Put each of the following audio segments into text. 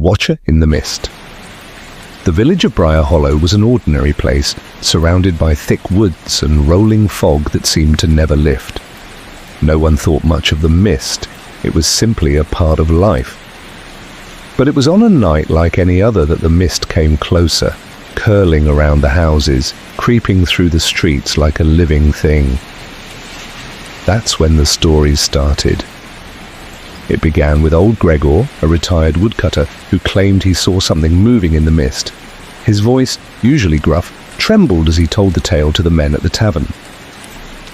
Watcher in the Mist. The village of Briar Hollow was an ordinary place, surrounded by thick woods and rolling fog that seemed to never lift. No one thought much of the mist. It was simply a part of life. But it was on a night like any other that the mist came closer, curling around the houses, creeping through the streets like a living thing. That's when the stories started. It began with old Gregor, a retired woodcutter, who claimed he saw something moving in the mist. His voice, usually gruff, trembled as he told the tale to the men at the tavern.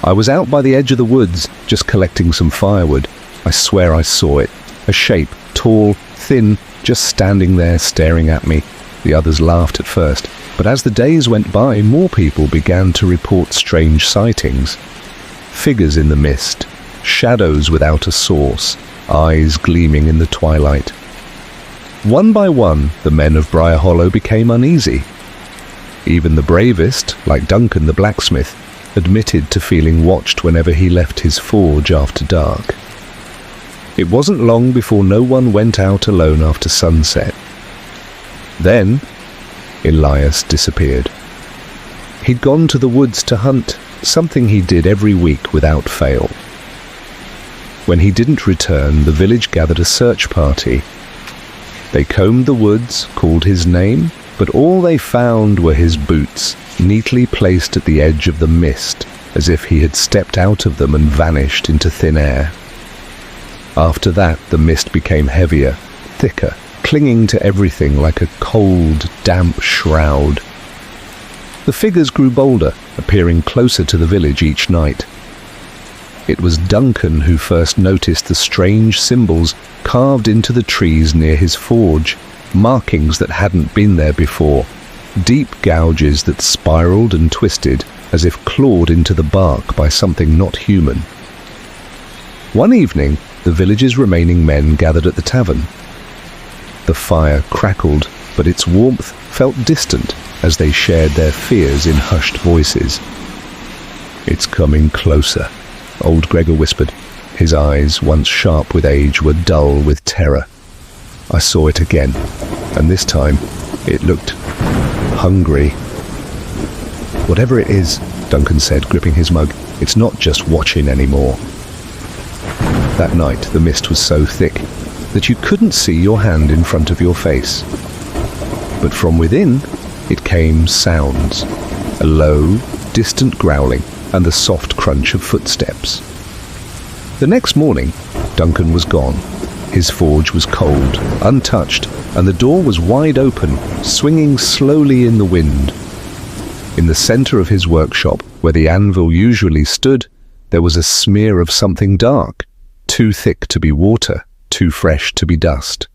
I was out by the edge of the woods, just collecting some firewood. I swear I saw it. A shape, tall, thin, just standing there staring at me. The others laughed at first, but as the days went by, more people began to report strange sightings. Figures in the mist, shadows without a source, eyes gleaming in the twilight. One by one, the men of Briar Hollow became uneasy. Even the bravest, like Duncan the blacksmith, admitted to feeling watched whenever he left his forge after dark. It wasn't long before no one went out alone after sunset. Then, Elias disappeared. He'd gone to the woods to hunt, something he did every week without fail. When he didn't return, the village gathered a search party. They combed the woods, called his name, but all they found were his boots, neatly placed at the edge of the mist, as if he had stepped out of them and vanished into thin air. After that, the mist became heavier, thicker, clinging to everything like a cold, damp shroud. The figures grew bolder, appearing closer to the village each night. It was Duncan who first noticed the strange symbols carved into the trees near his forge, markings that hadn't been there before, deep gouges that spiraled and twisted as if clawed into the bark by something not human. One evening, the village's remaining men gathered at the tavern. The fire crackled, but its warmth felt distant as they shared their fears in hushed voices. "It's coming closer," old Gregor whispered. His eyes, once sharp with age, were dull with terror. I saw it again, and this time it looked hungry. "Whatever it is," Duncan said, gripping his mug, "it's not just watching anymore." That night the mist was so thick that you couldn't see your hand in front of your face. But from within it came sounds, a low, distant growling and the soft crunch of footsteps. The next morning, Duncan was gone. His forge was cold, untouched, and the door was wide open, swinging slowly in the wind. In the center of his workshop, where the anvil usually stood, there was a smear of something dark, too thick to be water, too fresh to be dust.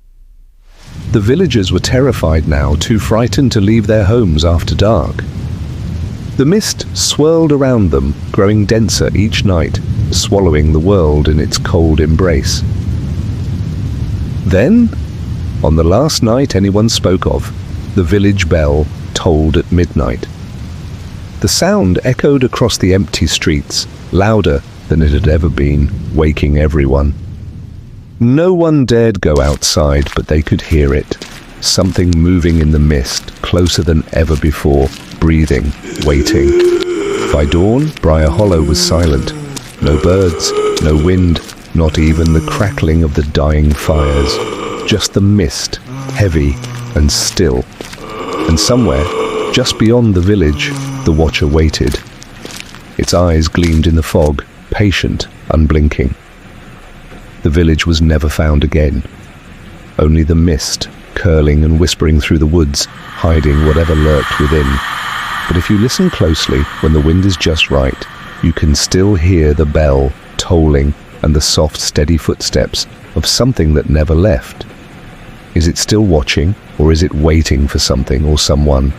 The villagers were terrified now, too frightened to leave their homes after dark. The mist swirled around them, growing denser each night, swallowing the world in its cold embrace. Then, on the last night anyone spoke of, the village bell tolled at midnight. The sound echoed across the empty streets, louder than it had ever been, waking everyone. No one dared go outside, but they could hear it. Something moving in the mist, closer than ever before, breathing, waiting. By dawn, Briar Hollow was silent. No birds, no wind, not even the crackling of the dying fires. Just the mist, heavy and still. And somewhere, just beyond the village, the Watcher waited. Its eyes gleamed in the fog, patient, unblinking. The village was never found again. Only the mist, curling and whispering through the woods, hiding whatever lurked within. But if you listen closely, when the wind is just right, you can still hear the bell tolling and the soft, steady footsteps of something that never left. Is it still watching, or is it waiting for something or someone?